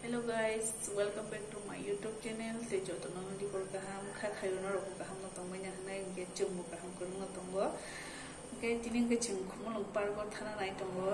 Hello guys, welcome back to my YouTube channel. Sejo to nong di por kaham khayo norok kaham no tong manya hanai ge chumbu kaham kun no tongo. Ge tini ge chung khumulwng parko thana nai tongo.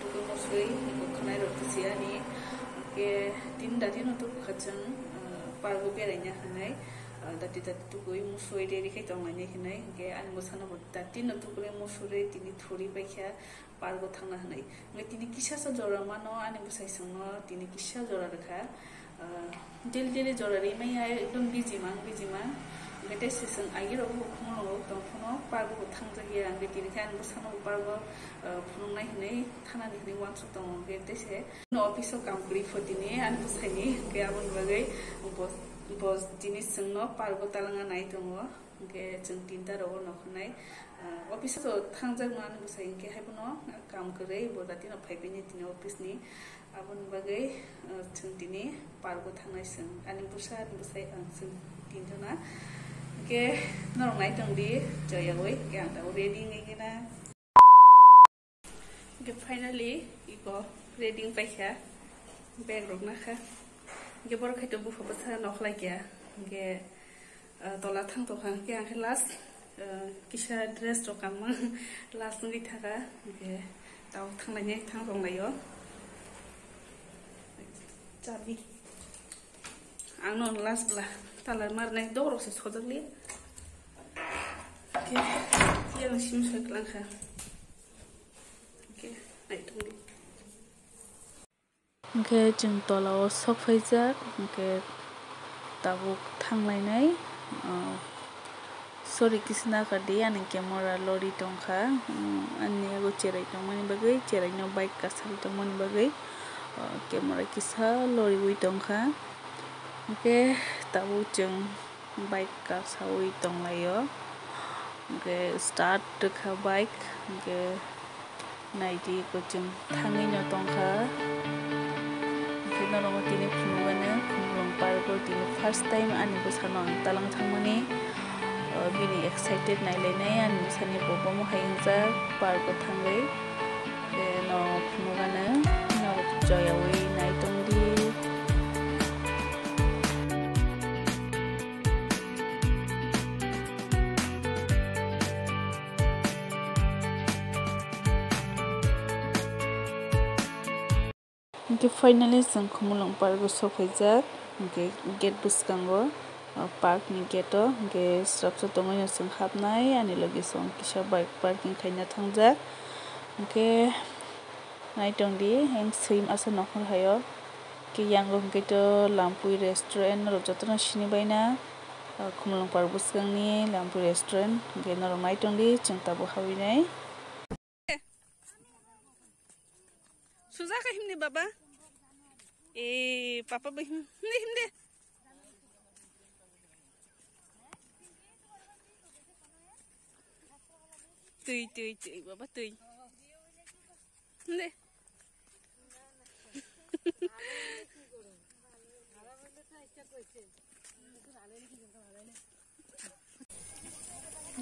Tuko mosui ko khnai ro tsia ni ge tin dati no tu khachang parko beraina hanai. Dati tuko musui de ri khai tong manya hanai ge an mosana bo dati no tuko musuri tini thori baikha pargo thangna hanai ngai tini kisa sa jora mano ani busai sangno tini kisa jora rakha del jora ri mai ai ekdom biji ma ngai te season agiro khumulwng tongthok pargo thangja gi ang tini kan busano pargo phunung nai hanai thana ni wan su tong ge te se no office kam kri fotini an busai ni ge abon bagai bos jinis sangno pargo talanga nai tongo ge chung tinta ro no khnai office to thangjak man busai ke haibono kam kore bodati no phaibini tini office ni abon bagai chung tini pargo thangnai sing ani busai ang sing tinjana ke norok nai tongdi joyawoi ke ang ta ready ngai gina ke finally iko ready paikha bag rok na kha ke bor khaito bufa basa noklai ke ke tola thang to khang ke ang last kisa dress to kam last ngi thaka ke taw thangnai ne thang rong nayo chabi ang non last bla talar mar nai doro se sodagli ke yang sim se klang kha ke nai tongli ke jeng tola o sok faijak ke tabuk thanglai nai sorry kisna kadi ani camera lori tongkha ani ago cheraino mani bagai cheraino bike kasal tongmani bagai camera kisa lori wi tongkha ke tabu jeng bike kasawi tonglayo ke start kha bike ke naidi ko jeng thangi no tongkha ke norok tini khumulwng parko tini first time ani busano talang thangmani bini excited nailainai ani sani bobo mo haingjak parko thangai no khumugana norok joyawoi nai tongdi ke finally jeng khumulwng parko sofaijak ke gate buskango park ni gate o ke structure tongo sing habnai ani logi song kisa bike parking khaina thangjak ke nai tongdi heng sim asa nokhol hayo ke yango hwngkhe to lampui restaurant ro jotono sini baina khumulwng park buskangni lampui restaurant ke norok nai tongdi chung tabo hawinai sujaka himni baba papa ba himde tui baba tui himde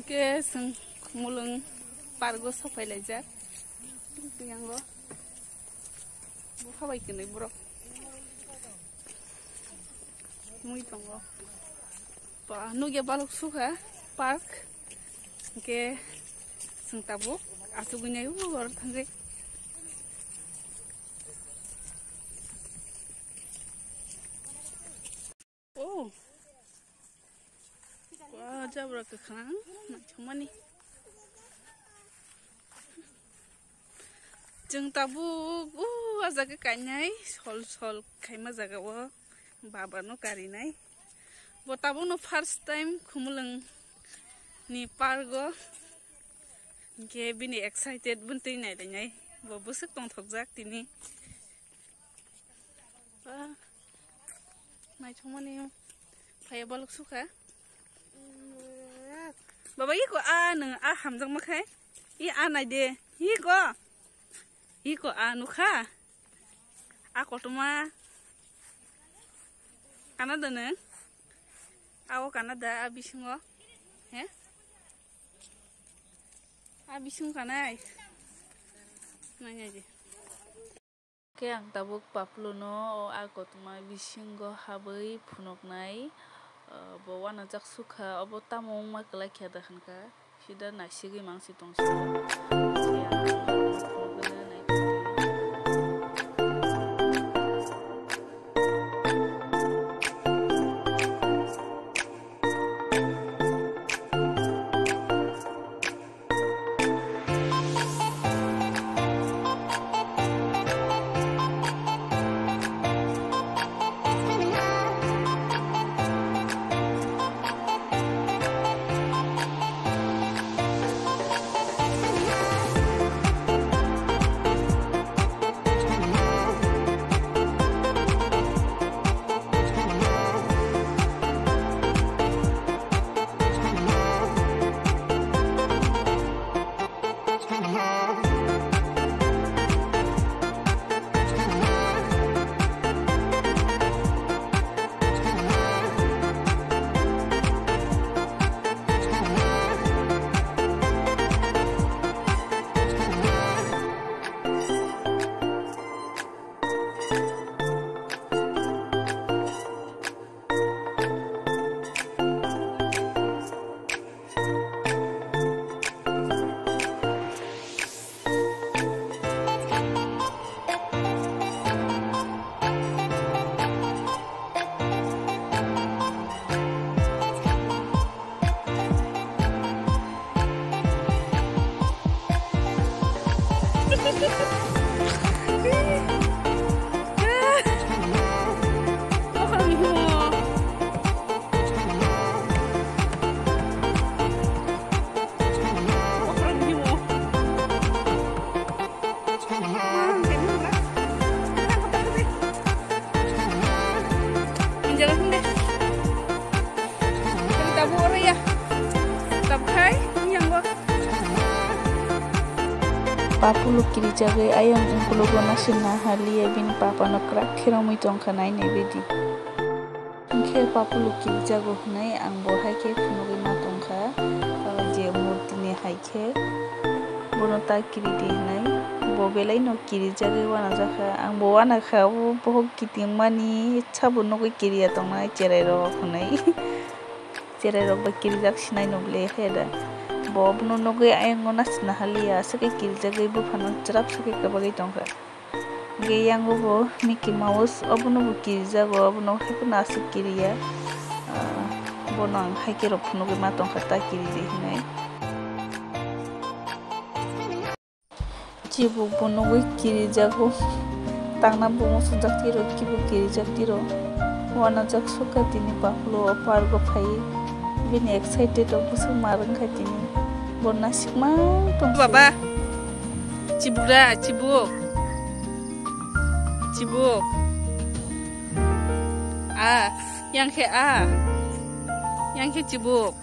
ke sing khumulwng pargo sofailajak yango bukabai kenai borok mui tongo pa nuge balok sukha park ke sing tabuk asugunai ugor thangai jabra ke khang na chomani jeng tabuk aja ke kainai sol khaima jaga o baba no karinai bo tabuk no first time khumulwng ni pargo ke bini excited bunti nai lengai bo busuk tongthok jak tini nai chomani phaya balok sukha baba iko nang hamjak makhai nai de iko nukha kotoma Canada nang awo Canada abisingo abising kanai nanya je Ke ang tabuk pappulu no agotma bisingo habai phunoknai bo wana jak sukha obo tamung ma kala kheda hanka sida nasigi mangsi tongso. Pappulu kirijak ayam ungkulugo nasina halia bin papa nakrak khiromui tongkhanai nebedi. Hwngkhe pappulu kirijak hnai ang bo haikhe phunugui ma tongkha je murti ni haikhe bono ta kiridi hnai bo belaino kirijak wana jakha ang bo wana kha bohok kitingmani sabu nugwi kiriya tongnai cherairok hnai cherairok ba kirijak sinai noble heda bo bono nugui ayang nasina halia sake kirijak bo phano cherap sake kabagai tongkha ge yang bo Mickey Mouse obono bo kirijak obono haikuna asuk kiriya bono ang haike rok phunugui ma tongkha ta kiridi hnai kibu bonogui kirijago tangna bomo sujak tiro kibu kirijak tiro wana jak sukha tini pappulu parkrokgo phai bini excited obusu marang kha tini bonna sikma tong baba cibura cibuk cibuk hwngkhe cibuk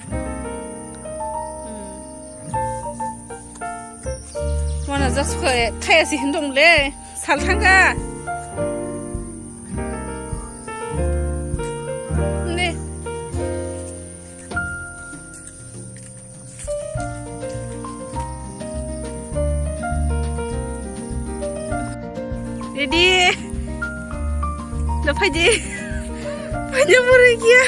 wana jak sukha thayasi hindongle salthanga ne ready la phaji bore kia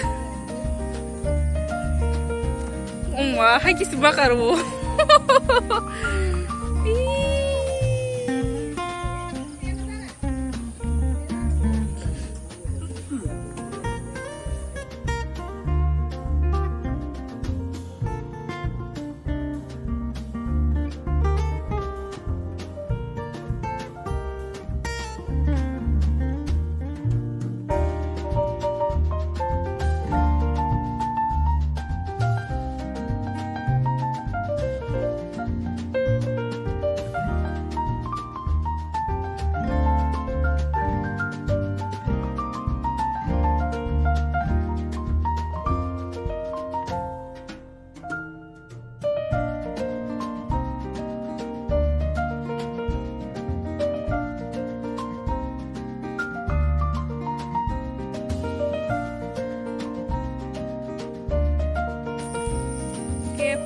umma haiki sibakaru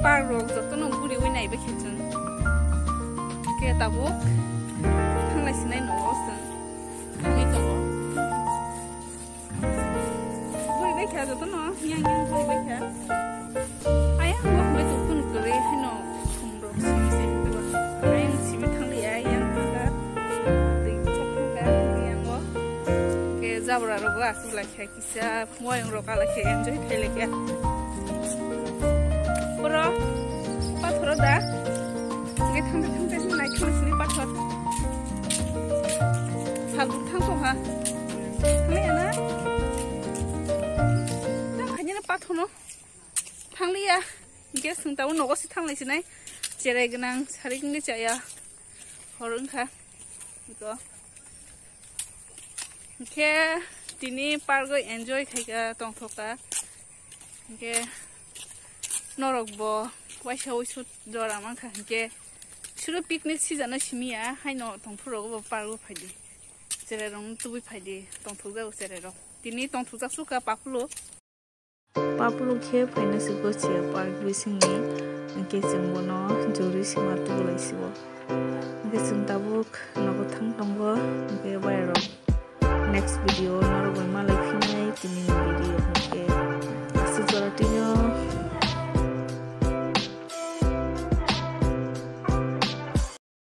parkrokgo jotono guri winai bekhetun ke tabuk thanglai sinai no joto no yang koi baikha ayang bo bai tu kun kare hino thumro simi se to ayang simi thangli ayang ka dei chakka yang bo ke zabra ro ga su la kha kisa moyang ro ka la khe enjoy khele ke poro pathoro da ke thangte nai khasni pathor salbu thangko ha le na pathono thanglia ge sungtaw nogo si thanglai sinai cherai gnang saringni chaya hwngkhe iko ke tini pargo enjoy khaiga tongthoka ke norokbo Waisawuisu dora mankha ke suru picnic season simia haino tongphuro pargo phaidi cherairok tubui phaidi tongthokga cherairok tini tongthokja sukha pappulu pappulu khe phaina siko chia park bisingni ke jungbono jori sima tugulai sibo ke jung tabuk nogo thang tongo ke bayaro next video norokbo malai phinai tini video ke aswkno